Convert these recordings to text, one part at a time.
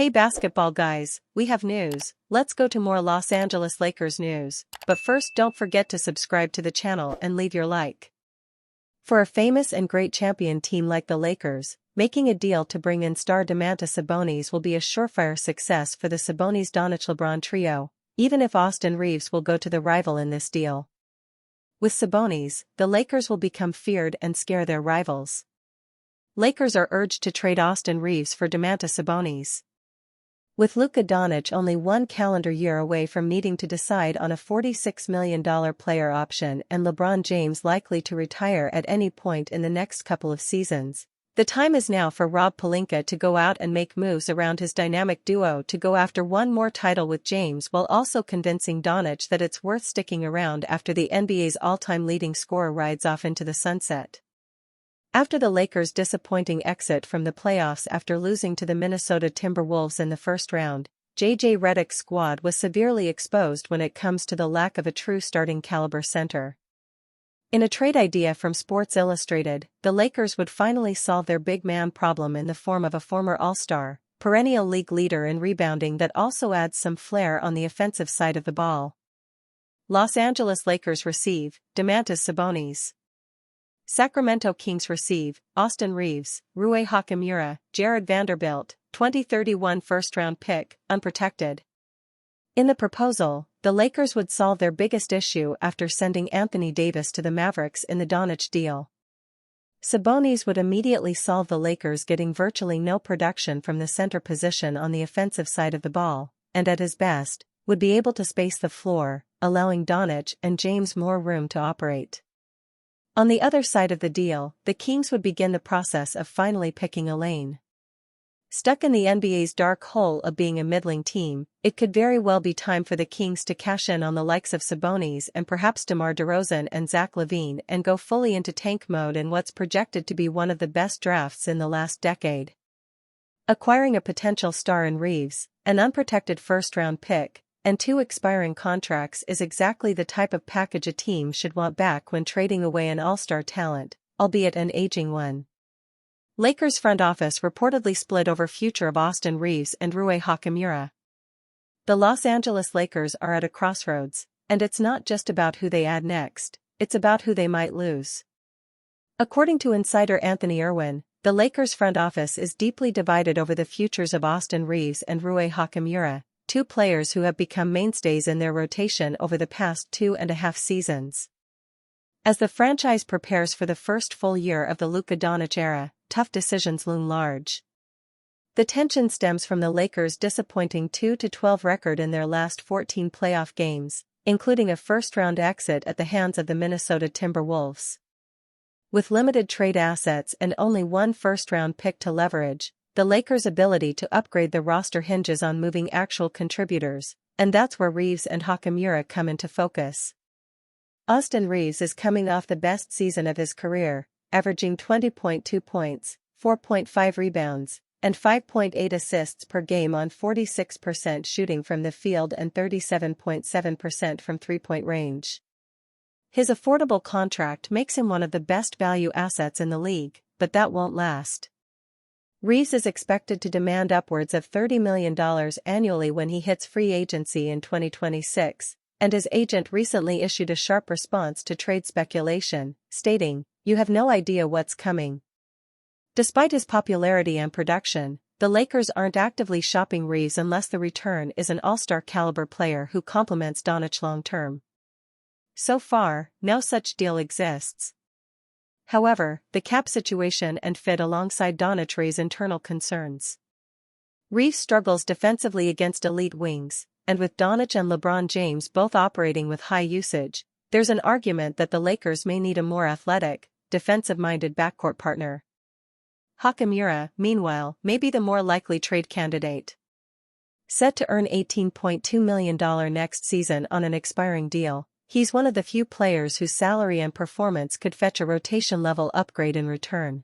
Hey basketball guys, we have news. Let's go to more Los Angeles Lakers news. But first, don't forget to subscribe to the channel and leave your like. For a famous and great champion team like the Lakers, making a deal to bring in star Domantas Sabonis will be a surefire success for the Sabonis-Doncic-LeBron trio, even if Austin Reaves will go to the rival in this deal. With Sabonis, the Lakers will become feared and scare their rivals. Lakers are urged to trade Austin Reaves for Domantas Sabonis. With Luka Doncic only one calendar year away from needing to decide on a $46 million player option and LeBron James likely to retire at any point in the next couple of seasons, the time is now for Rob Pelinka to go out and make moves around his dynamic duo to go after one more title with James while also convincing Doncic that it's worth sticking around after the NBA's all-time leading scorer rides off into the sunset. After the Lakers' disappointing exit from the playoffs after losing to the Minnesota Timberwolves in the first round, J.J. Redick's squad was severely exposed when it comes to the lack of a true starting caliber center. In a trade idea from Sports Illustrated, the Lakers would finally solve their big man problem in the form of a former All-Star, perennial league leader in rebounding that also adds some flair on the offensive side of the ball. Los Angeles Lakers receive Domantas Sabonis. Sacramento Kings receive Austin Reaves, Rui Hachimura, Jared Vanderbilt, 2031 first-round pick, unprotected. In the proposal, the Lakers would solve their biggest issue after sending Anthony Davis to the Mavericks in the Doncic deal. Sabonis would immediately solve the Lakers getting virtually no production from the center position on the offensive side of the ball, and at his best, would be able to space the floor, allowing Doncic and James more room to operate. On the other side of the deal, the Kings would begin the process of finally picking a lane. Stuck in the NBA's dark hole of being a middling team, it could very well be time for the Kings to cash in on the likes of Sabonis and perhaps DeMar DeRozan and Zach LaVine and go fully into tank mode in what's projected to be one of the best drafts in the last decade. Acquiring a potential star in Reaves, an unprotected first-round pick, and 2 expiring contracts is exactly the type of package a team should want back when trading away an all-star talent, albeit an aging one. Lakers front office reportedly split over future of Austin Reaves and Rui Hachimura. The Los Angeles Lakers are at a crossroads, and it's not just about who they add next, it's about who they might lose. According to insider Anthony Irwin, the Lakers front office is deeply divided over the futures of Austin Reaves and Rui Hachimura, 2 players who have become mainstays in their rotation over the past 2.5 seasons. As the franchise prepares for the first full year of the Luka Doncic era, tough decisions loom large. The tension stems from the Lakers' disappointing 2-12 record in their last 14 playoff games, including a first-round exit at the hands of the Minnesota Timberwolves. With limited trade assets and only one first-round pick to leverage, the Lakers' ability to upgrade the roster hinges on moving actual contributors, and that's where Reaves and Hachimura come into focus. Austin Reaves is coming off the best season of his career, averaging 20.2 points, 4.5 rebounds, and 5.8 assists per game on 46% shooting from the field and 37.7% from three-point range. His affordable contract makes him one of the best value assets in the league, but that won't last. Reaves is expected to demand upwards of $30 million annually when he hits free agency in 2026, and his agent recently issued a sharp response to trade speculation, stating, "You have no idea what's coming." Despite his popularity and production, the Lakers aren't actively shopping Reaves unless the return is an all-star caliber player who complements Doncic long-term. So far, no such deal exists. However, the cap situation and fit alongside Doncic raise internal concerns. Reaves struggles defensively against elite wings, and with Doncic and LeBron James both operating with high usage, there's an argument that the Lakers may need a more athletic, defensive-minded backcourt partner. Hachimura, meanwhile, may be the more likely trade candidate. Set to earn $18.2 million next season on an expiring deal, he's one of the few players whose salary and performance could fetch a rotation-level upgrade in return.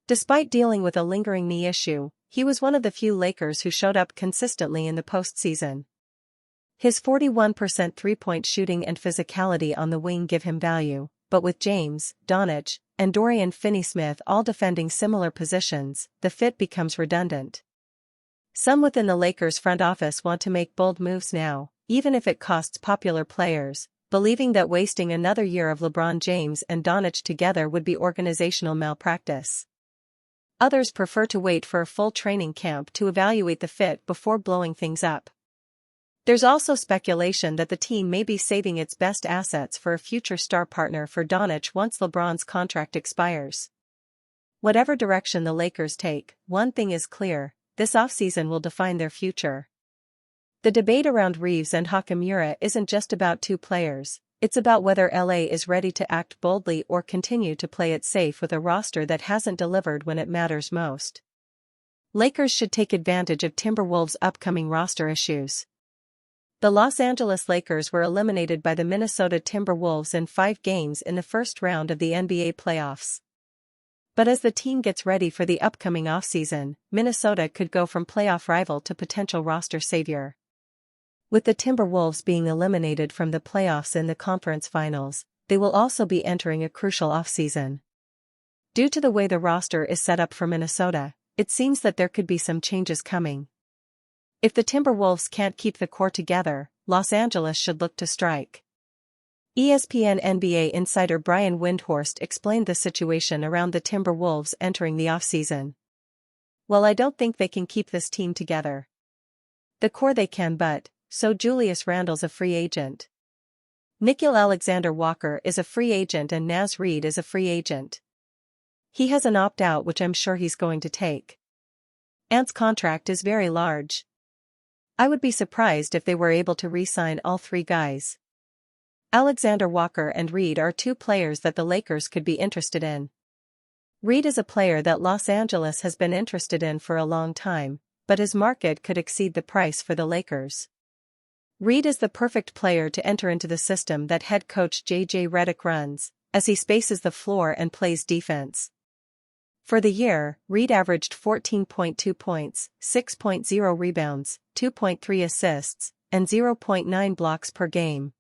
Despite dealing with a lingering knee issue, he was one of the few Lakers who showed up consistently in the postseason. His 41% three-point shooting and physicality on the wing give him value, but with James, Doncic, and Dorian Finney-Smith all defending similar positions, the fit becomes redundant. Some within the Lakers front office want to make bold moves now, even if it costs popular players, believing that wasting another year of LeBron James and Doncic together would be organizational malpractice. Others prefer to wait for a full training camp to evaluate the fit before blowing things up. There's also speculation that the team may be saving its best assets for a future star partner for Doncic once LeBron's contract expires. Whatever direction the Lakers take, one thing is clear: this offseason will define their future. The debate around Reeves and Hachimura isn't just about two players, it's about whether LA is ready to act boldly or continue to play it safe with a roster that hasn't delivered when it matters most. Lakers should take advantage of Timberwolves' upcoming roster issues. The Los Angeles Lakers were eliminated by the Minnesota Timberwolves in 5 games in the first round of the NBA playoffs. But as the team gets ready for the upcoming offseason, Minnesota could go from playoff rival to potential roster savior. With the Timberwolves being eliminated from the playoffs in the conference finals, they will also be entering a crucial offseason. Due to the way the roster is set up for Minnesota, it seems that there could be some changes coming. If the Timberwolves can't keep the core together, Los Angeles should look to strike. ESPN NBA insider Brian Windhorst explained the situation around the Timberwolves entering the offseason. "Well, I don't think they can keep this team together. The core they can, but so Julius Randle's a free agent. Nickeil Alexander-Walker is a free agent and Naz Reid is a free agent. He has an opt-out which I'm sure he's going to take. Ant's contract is very large. I would be surprised if they were able to re-sign all 3 guys. Alexander-Walker and Reid are 2 players that the Lakers could be interested in. Reid is a player that Los Angeles has been interested in for a long time, but his market could exceed the price for the Lakers. Reid is the perfect player to enter into the system that head coach J.J. Redick runs, as he spaces the floor and plays defense. For the year, Reid averaged 14.2 points, 6.0 rebounds, 2.3 assists, and 0.9 blocks per game.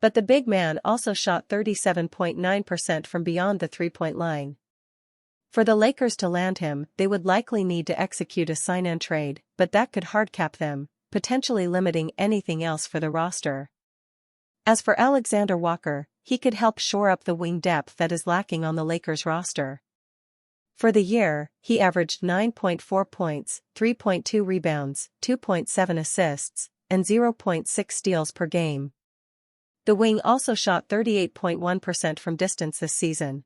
But the big man also shot 37.9% from beyond the three-point line. For the Lakers to land him, they would likely need to execute a sign-and trade, but that could hardcap them, potentially limiting anything else for the roster. As for Alexander-Walker, he could help shore up the wing depth that is lacking on the Lakers roster. For the year, he averaged 9.4 points, 3.2 rebounds, 2.7 assists, and 0.6 steals per game. The wing also shot 38.1% from distance this season.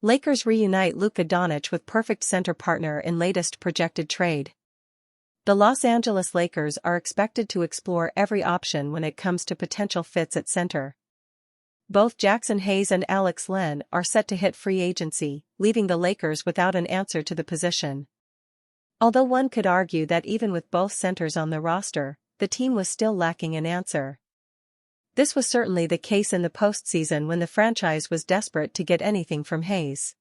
Lakers reunite Luka Doncic with perfect center partner in latest projected trade. The Los Angeles Lakers are expected to explore every option when it comes to potential fits at center. Both Jackson Hayes and Alex Len are set to hit free agency, leaving the Lakers without an answer to the position. Although one could argue that even with both centers on the roster, the team was still lacking an answer. This was certainly the case in the postseason when the franchise was desperate to get anything from Hayes.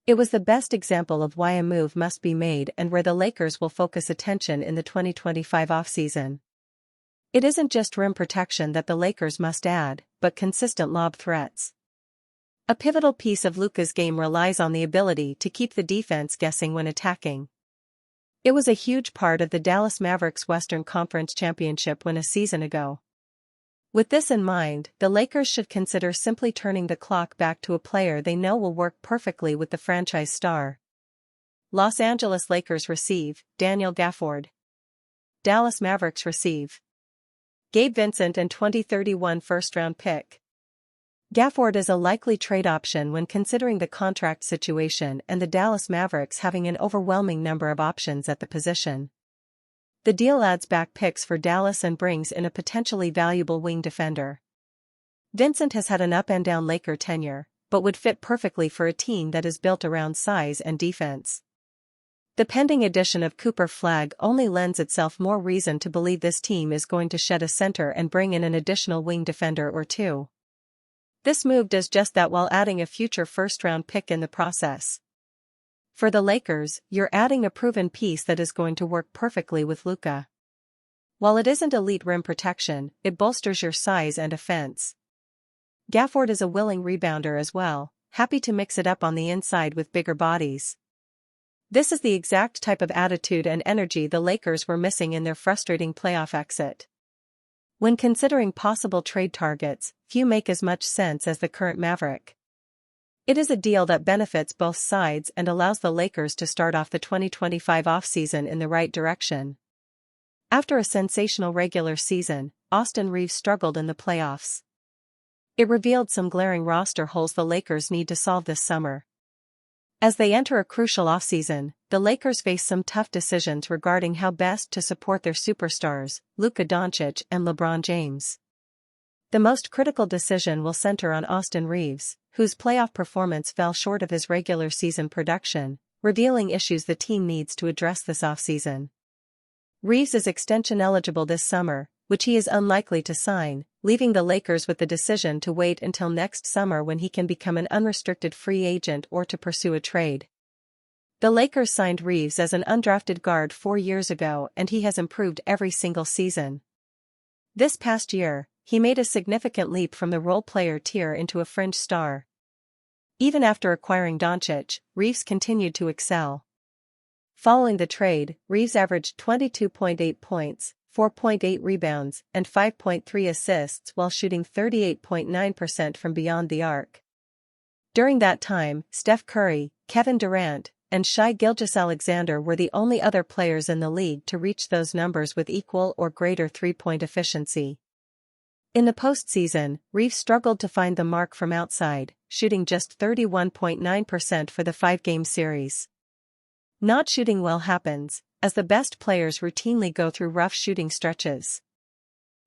It was the best example of why a move must be made and where the Lakers will focus attention in the 2025 offseason. It isn't just rim protection that the Lakers must add, but consistent lob threats. A pivotal piece of Luka's game relies on the ability to keep the defense guessing when attacking. It was a huge part of the Dallas Mavericks Western Conference Championship win a season ago. With this in mind, the Lakers should consider simply turning the clock back to a player they know will work perfectly with the franchise star. Los Angeles Lakers receive Daniel Gafford. Dallas Mavericks receive Gabe Vincent and 2031 first-round pick. Gafford is a likely trade option when considering the contract situation and the Dallas Mavericks having an overwhelming number of options at the position. The deal adds back picks for Dallas and brings in a potentially valuable wing defender. Vincent has had an up-and-down Laker tenure, but would fit perfectly for a team that is built around size and defense. The pending addition of Cooper Flagg only lends itself more reason to believe this team is going to shed a center and bring in an additional wing defender or 2. This move does just that while adding a future first-round pick in the process. For the Lakers, you're adding a proven piece that is going to work perfectly with Luka. While it isn't elite rim protection, it bolsters your size and offense. Gafford is a willing rebounder as well, happy to mix it up on the inside with bigger bodies. This is the exact type of attitude and energy the Lakers were missing in their frustrating playoff exit. When considering possible trade targets, few make as much sense as the current Maverick. It is a deal that benefits both sides and allows the Lakers to start off the 2025 offseason in the right direction. After a sensational regular season, Austin Reaves struggled in the playoffs. It revealed some glaring roster holes the Lakers need to solve this summer. As they enter a crucial offseason, the Lakers face some tough decisions regarding how best to support their superstars, Luka Doncic and LeBron James. The most critical decision will center on Austin Reaves, whose playoff performance fell short of his regular season production, revealing issues the team needs to address this offseason. Reaves is extension eligible this summer, which he is unlikely to sign, leaving the Lakers with the decision to wait until next summer when he can become an unrestricted free agent or to pursue a trade. The Lakers signed Reaves as an undrafted guard 4 years ago and he has improved every single season. This past year, he made a significant leap from the role player tier into a fringe star. Even after acquiring Doncic, Reaves continued to excel. Following the trade, Reaves averaged 22.8 points, 4.8 rebounds, and 5.3 assists while shooting 38.9% from beyond the arc. During that time, Steph Curry, Kevin Durant, and Shai Gilgeous-Alexander were the only other players in the league to reach those numbers with equal or greater three-point efficiency. In the postseason, Reaves struggled to find the mark from outside, shooting just 31.9% for the 5-game series. Not shooting well happens, as the best players routinely go through rough shooting stretches.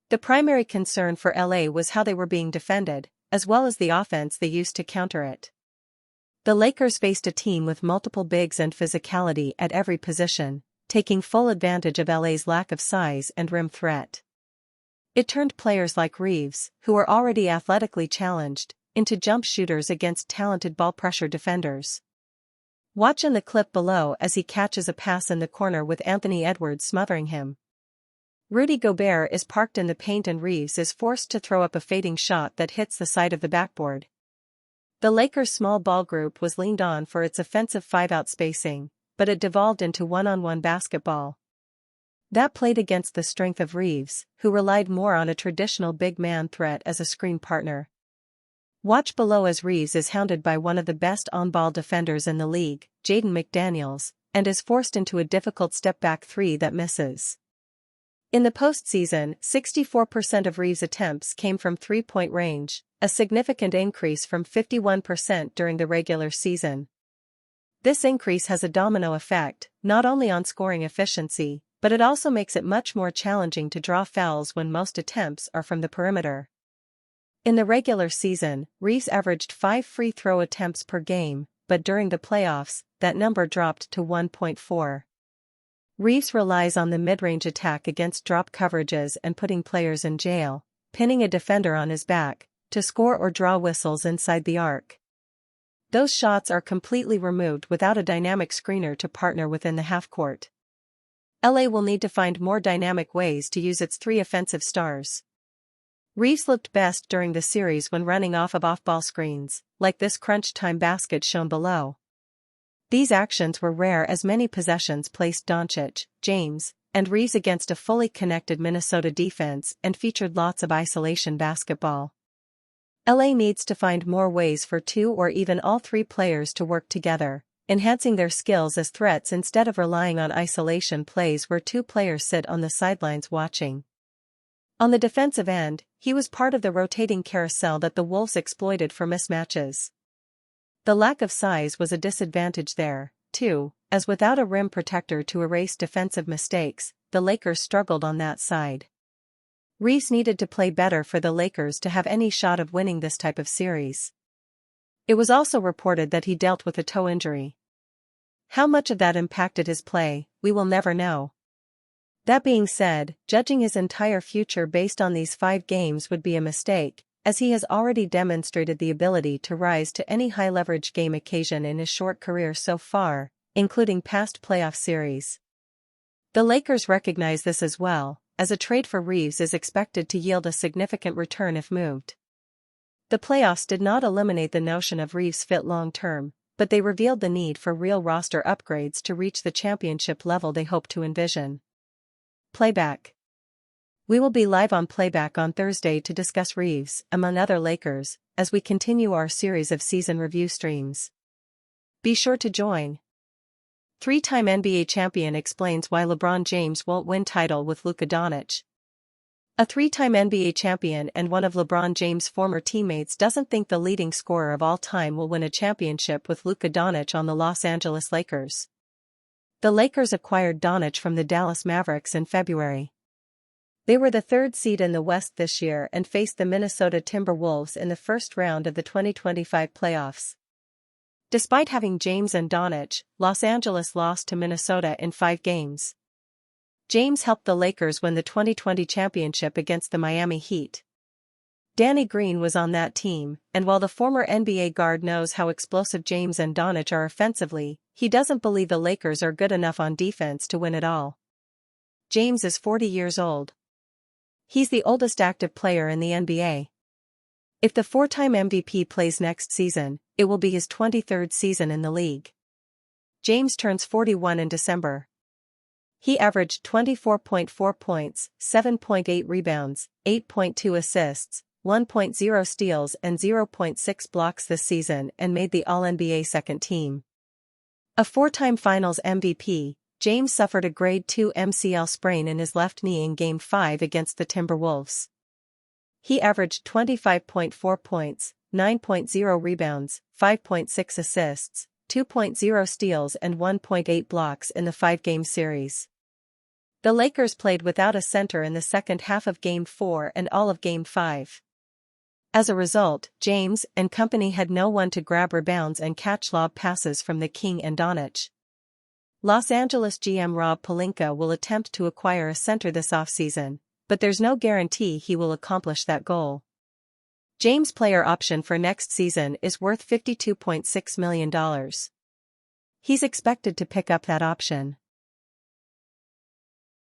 The primary concern for LA was how they were being defended, as well as the offense they used to counter it. The Lakers faced a team with multiple bigs and physicality at every position, taking full advantage of LA's lack of size and rim threat. It turned players like Reaves, who were already athletically challenged, into jump shooters against talented ball-pressure defenders. Watch in the clip below as he catches a pass in the corner with Anthony Edwards smothering him. Rudy Gobert is parked in the paint and Reaves is forced to throw up a fading shot that hits the side of the backboard. The Lakers' small ball group was leaned on for its offensive 5-out spacing, but it devolved into one-on-one basketball. That played against the strength of Reaves, who relied more on a traditional big man threat as a screen partner. Watch below as Reaves is hounded by one of the best on-ball defenders in the league, Jaden McDaniels, and is forced into a difficult step-back three that misses. In the postseason, 64% of Reaves' attempts came from three-point range, a significant increase from 51% during the regular season. This increase has a domino effect, not only on scoring efficiency, but it also makes it much more challenging to draw fouls when most attempts are from the perimeter. In the regular season, Reaves averaged 5 free throw attempts per game, but during the playoffs, that number dropped to 1.4. Reaves relies on the mid-range attack against drop coverages and putting players in jail, pinning a defender on his back, to score or draw whistles inside the arc. Those shots are completely removed without a dynamic screener to partner within the half-court. LA will need to find more dynamic ways to use its 3 offensive stars. Reaves looked best during the series when running off of off-ball screens, like this crunch-time basket shown below. These actions were rare as many possessions placed Doncic, James, and Reaves against a fully connected Minnesota defense and featured lots of isolation basketball. LA needs to find more ways for 2 or even all 3 players to work together, enhancing their skills as threats instead of relying on isolation plays where 2 players sit on the sidelines watching. On the defensive end, he was part of the rotating carousel that the Wolves exploited for mismatches. The lack of size was a disadvantage there, too, as without a rim protector to erase defensive mistakes, the Lakers struggled on that side. Reaves needed to play better for the Lakers to have any shot of winning this type of series. It was also reported that he dealt with a toe injury. How much of that impacted his play, we will never know. That being said, judging his entire future based on these 5 games would be a mistake, as he has already demonstrated the ability to rise to any high-leverage game occasion in his short career so far, including past playoff series. The Lakers recognize this as well, as a trade for Reaves is expected to yield a significant return if moved. The playoffs did not eliminate the notion of Reaves' fit long-term, but they revealed the need for real roster upgrades to reach the championship level they hope to envision. Playback. We will be live on Playback on Thursday to discuss Reeves, among other Lakers, as we continue our series of season review streams. Be sure to join. Three-time NBA champion explains why LeBron James won't win title with Luka Doncic. A three-time NBA champion and one of LeBron James' former teammates doesn't think the leading scorer of all time will win a championship with Luka Doncic on the Los Angeles Lakers. The Lakers acquired Doncic from the Dallas Mavericks in February. They were the third seed in the West this year and faced the Minnesota Timberwolves in the first round of the 2025 playoffs. Despite having James and Doncic, Los Angeles lost to Minnesota in 5 games. James helped the Lakers win the 2020 championship against the Miami Heat. Danny Green was on that team, and while the former NBA guard knows how explosive James and Doncic are offensively, he doesn't believe the Lakers are good enough on defense to win it all. James is 40 years old. He's the oldest active player in the NBA. If the 4-time MVP plays next season, it will be his 23rd season in the league. James turns 41 in December. He averaged 24.4 points, 7.8 rebounds, 8.2 assists, 1.0 steals and 0.6 blocks this season and made the All-NBA second team. A 4-time Finals MVP, James suffered a Grade 2 MCL sprain in his left knee in Game 5 against the Timberwolves. He averaged 25.4 points, 9.0 rebounds, 5.6 assists, 2.0 steals and 1.8 blocks in the 5-game series. The Lakers played without a center in the second half of Game 4 and all of Game 5. As a result, James and company had no one to grab rebounds and catch lob passes from the King and Doncic. Los Angeles GM Rob Pelinka will attempt to acquire a center this offseason, but there's no guarantee he will accomplish that goal. James' player option for next season is worth $52.6 million. He's expected to pick up that option.